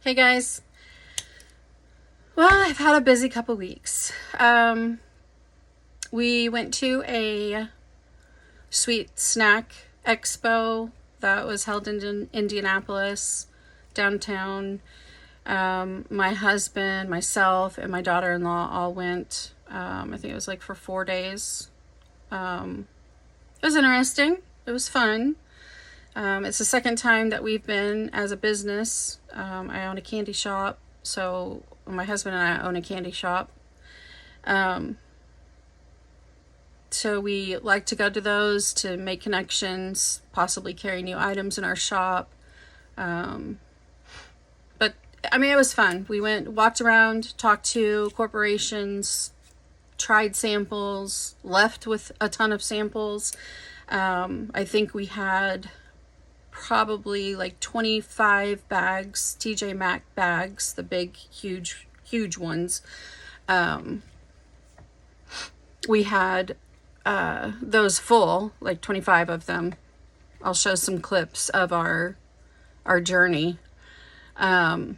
Hey guys. Well, I've had a busy couple weeks. We went to a sweet snack expo that was held in Indianapolis, downtown. My husband, myself, and my daughter-in-law all went. I think it was like for 4 days. It was interesting. It was fun. It's the second time that we've been as a business. I own a candy shop, so my husband and I own a candy shop. So we like to go to those to make connections, possibly carry new items in our shop. But I mean, it was fun. We walked around, talked to corporations, tried samples, left with a ton of samples. I think we had probably like 25 bags, TJ Maxx bags, the big, huge ones. We had those full, like 25 of them. I'll show some clips of our journey. But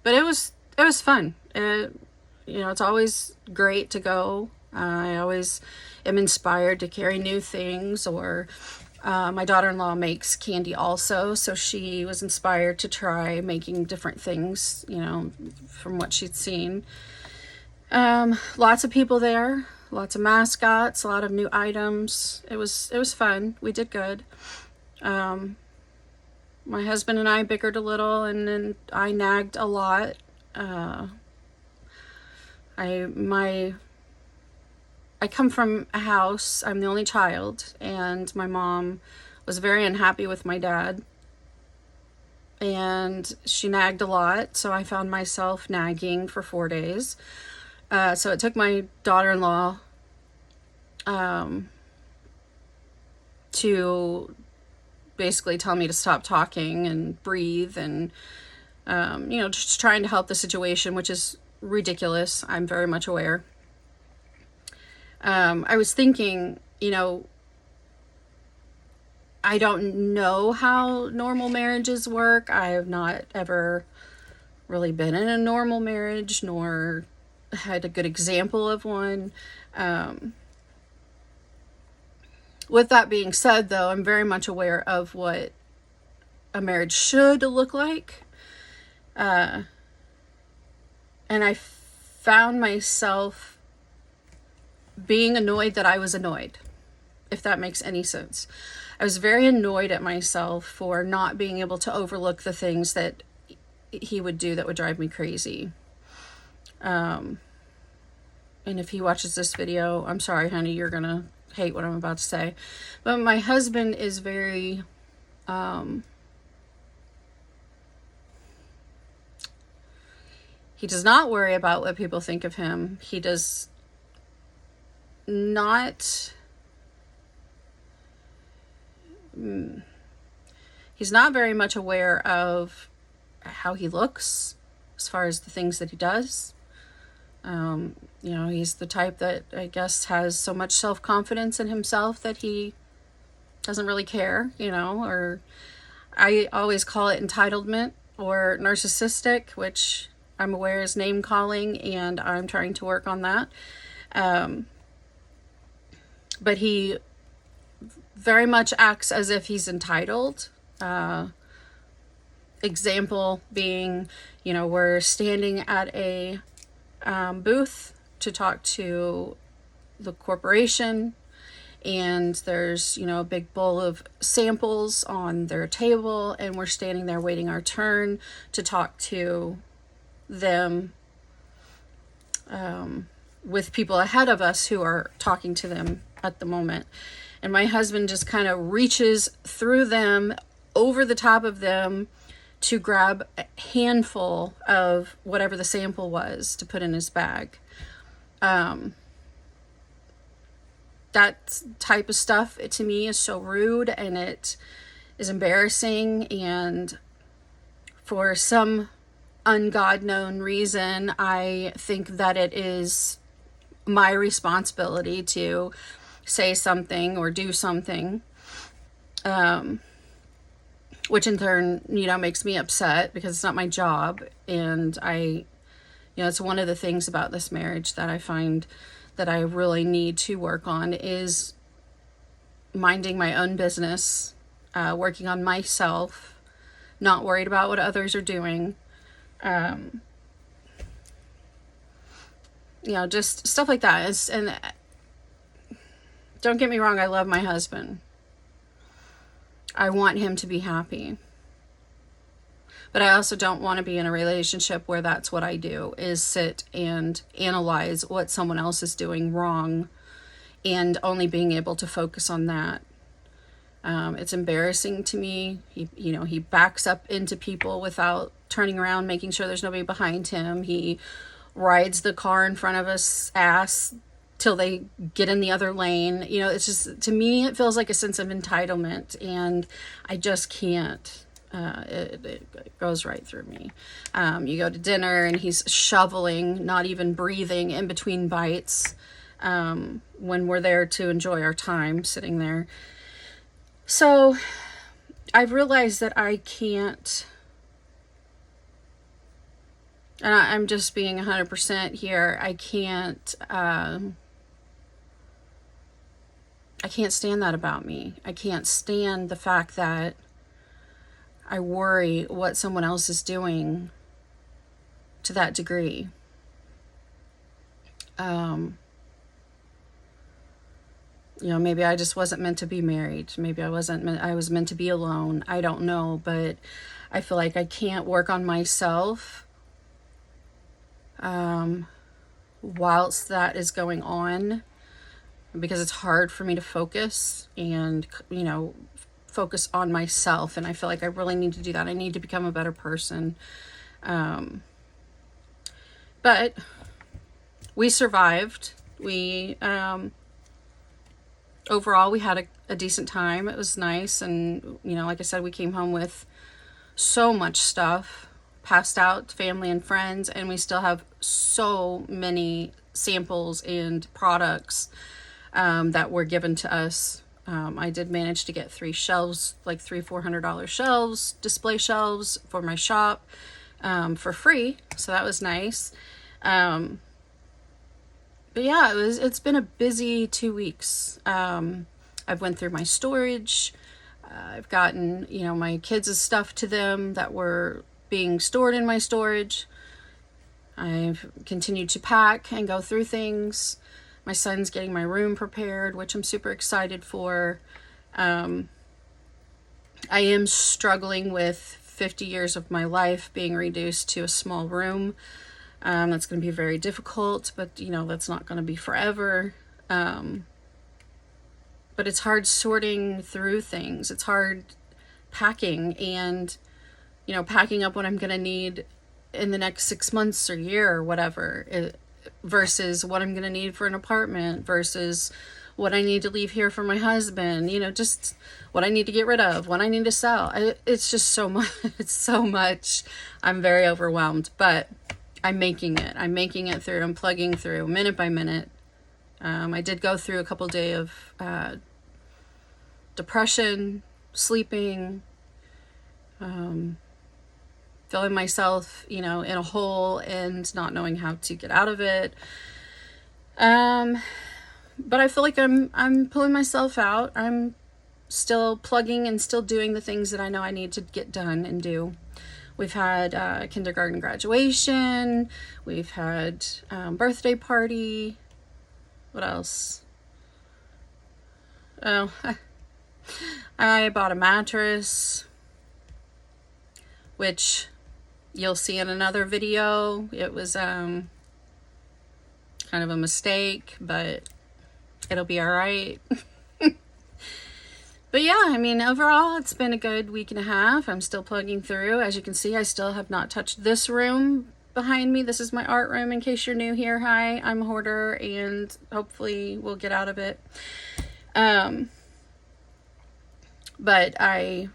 it was fun. It's always great to go. I always am inspired to carry new things, or my daughter-in-law makes candy also, so she was inspired to try making different things, from what she'd seen. Lots of people there, lots of mascots, a lot of new items. It was fun. We did good. My husband and I bickered a little, and then I nagged a lot. I come from a house, I'm the only child, and my mom was very unhappy with my dad, and she nagged a lot, so I found myself nagging for 4 days. So it took my daughter-in-law to basically tell me to stop talking and breathe, and just trying to help the situation, which is ridiculous. I'm very much aware. I was thinking, I don't know how normal marriages work. I have not ever really been in a normal marriage, nor had a good example of one. With that being said, though, I'm very much aware of what a marriage should look like. And I found myself being annoyed that I was annoyed, if that makes any sense. I was very annoyed at myself for not being able to overlook the things that he would do that would drive me crazy. And if he watches this video, I'm sorry, honey, you're gonna hate what I'm about to say. But my husband is very, he does not worry about what people think of him. He does not, he's not very much aware of how he looks as far as the things that he does. He's the type that I guess has so much self-confidence in himself that he doesn't really care, or I always call it entitlement or narcissistic, which I'm aware is name calling, and I'm trying to work on that. But he very much acts as if he's entitled. Example being, we're standing at a booth to talk to the corporation, and there's, a big bowl of samples on their table, and we're standing there waiting our turn to talk to them, with people ahead of us who are talking to them at the moment. And my husband just kind of reaches through them, over the top of them, to grab a handful of whatever the sample was to put in his bag. That type of stuff, to me, is so rude, and it is embarrassing. And for some ungod known reason, I think that it is my responsibility to say something or do something. which in turn, makes me upset because it's not my job. And it's one of the things about this marriage that I find that I really need to work on is minding my own business, working on myself, not worried about what others are doing. Just stuff like that. And don't get me wrong, I love my husband. I want him to be happy. But I also don't want to be in a relationship where that's what I do, is sit and analyze what someone else is doing wrong and only being able to focus on that. It's embarrassing to me. He backs up into people without turning around, making sure there's nobody behind him. He rides the car in front of us ass till they get in the other lane. It's just, to me, it feels like a sense of entitlement, and I just can't. It goes right through me. You go to dinner and he's shoveling, not even breathing in between bites, when we're there to enjoy our time sitting there. So I've realized that I can't, and I'm just being 100% here, I can't stand that about me. I can't stand the fact that I worry what someone else is doing to that degree. Maybe I just wasn't meant to be married. Maybe I was meant to be alone. I don't know, but I feel like I can't work on myself whilst that is going on, because it's hard for me to focus and, focus on myself. And I feel like I really need to do that. I need to become a better person. But we survived. Overall, we had a decent time. It was nice. And, like I said, we came home with so much stuff, passed out to family and friends, and we still have so many samples and products that were given to us. I did manage to get 3 shelves, like $300-$400 shelves, display shelves for my shop, for free. So that was nice. But yeah, it's been a busy 2 weeks. I've went through my storage. I've gotten, my kids' stuff to them that were being stored in my storage. I've continued to pack and go through things. My son's getting my room prepared, which I'm super excited for. I am struggling with 50 years of my life being reduced to a small room. That's going to be very difficult, but that's not going to be forever. But it's hard sorting through things. It's hard packing and, packing up what I'm going to need in the next 6 months or year or whatever, versus what I'm going to need for an apartment, versus what I need to leave here for my husband, just what I need to get rid of, what I need to sell. It's just so much. It's so much. I'm very overwhelmed, but I'm making it. I'm making it through. I'm plugging through minute by minute. I did go through a couple days of depression, sleeping, feeling myself, in a hole and not knowing how to get out of it. But I feel like I'm pulling myself out. I'm still plugging and still doing the things that I know I need to get done and do. We've had kindergarten graduation. We've had birthday party. What else? Oh, I bought a mattress, which you'll see in another video. It was kind of a mistake, but it'll be all right. But yeah, overall, it's been a good week and a half. I'm still plugging through. As you can see, I still have not touched this room behind me. This is my art room, in case you're new here. Hi, I'm a hoarder, and hopefully we'll get out of it. But I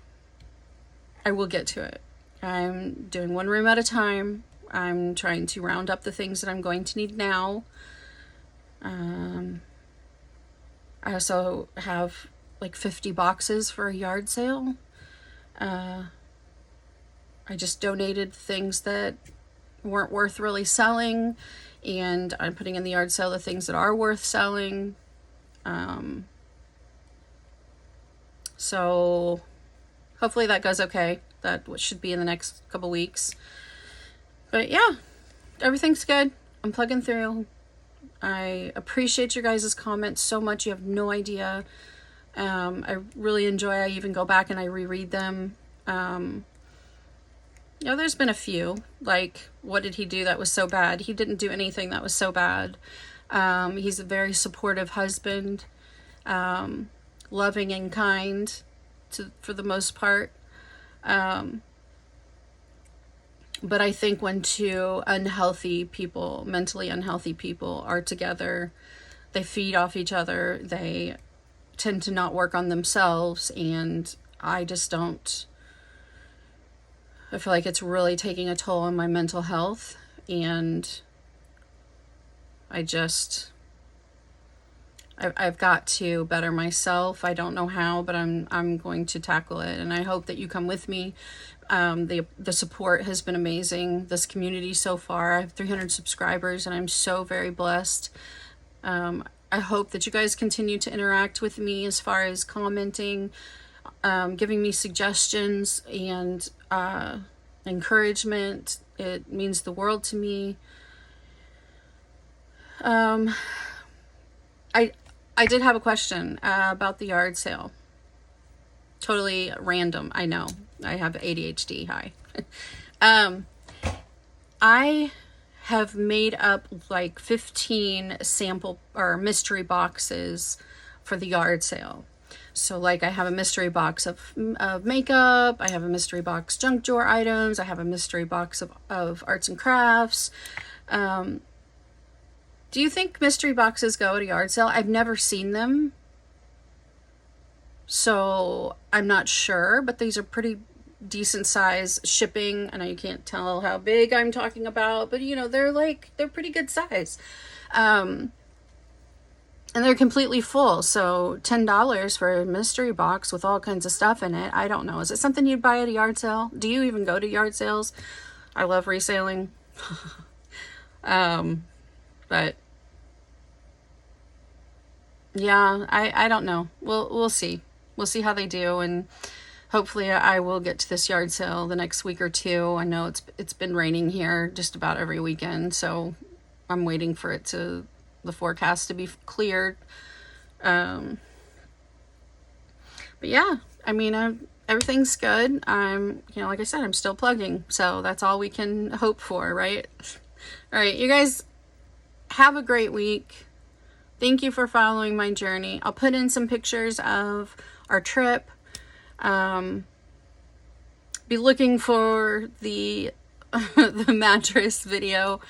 will get to it. I'm doing one room at a time. I'm trying to round up the things that I'm going to need now. I also have like 50 boxes for a yard sale. I just donated things that weren't worth really selling, and I'm putting in the yard sale the things that are worth selling. So hopefully that goes okay. That should be in the next couple weeks. But yeah, everything's good. I'm plugging through. I appreciate your guys' comments so much. You have no idea. I really enjoy. I even go back and I reread them. There's been a few, like, what did he do that was so bad? He didn't do anything that was so bad. He's a very supportive husband, loving and kind for the most part. But I think when two unhealthy people, mentally unhealthy people, are together, they feed off each other. They tend to not work on themselves, and I just don't. I feel like it's really taking a toll on my mental health, and I've got to better myself. I don't know how, but I'm going to tackle it, and I hope that you come with me. The support has been amazing. This community so far, I have 300 subscribers, and I'm so very blessed. I hope that you guys continue to interact with me as far as commenting, giving me suggestions and encouragement. It means the world to me. I did have a question about the yard sale. Totally random, I know. I have ADHD. Hi. I have made up like 15 sample or mystery boxes for the yard sale. So like I have a mystery box of makeup, I have a mystery box junk drawer items, I have a mystery box of arts and crafts. Do you think mystery boxes go at a yard sale? I've never seen them, so I'm not sure, but these are pretty decent size shipping. I know you can't tell how big I'm talking about, but they're pretty good size. And they're completely full, so $10 for a mystery box with all kinds of stuff in it. I don't know. Is it something you'd buy at a yard sale? Do you even go to yard sales? I love reselling. But yeah, I don't know. We'll see. We'll see how they do, and hopefully I will get to this yard sale the next week or two. I know it's been raining here just about every weekend, so I'm waiting for the forecast to be cleared. But yeah, I mean, everything's good. Like I said, I'm still plugging, so that's all we can hope for, right? All right, you guys have a great week. Thank you for following my journey. I'll put in some pictures of our trip. Be looking for the the mattress video.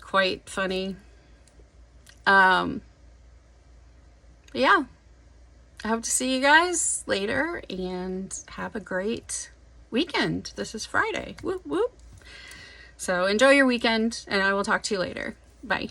Quite funny. But yeah, I hope to see you guys later, and have a great weekend. This is Friday. Whoop, whoop. So enjoy your weekend, and I will talk to you later. Bye.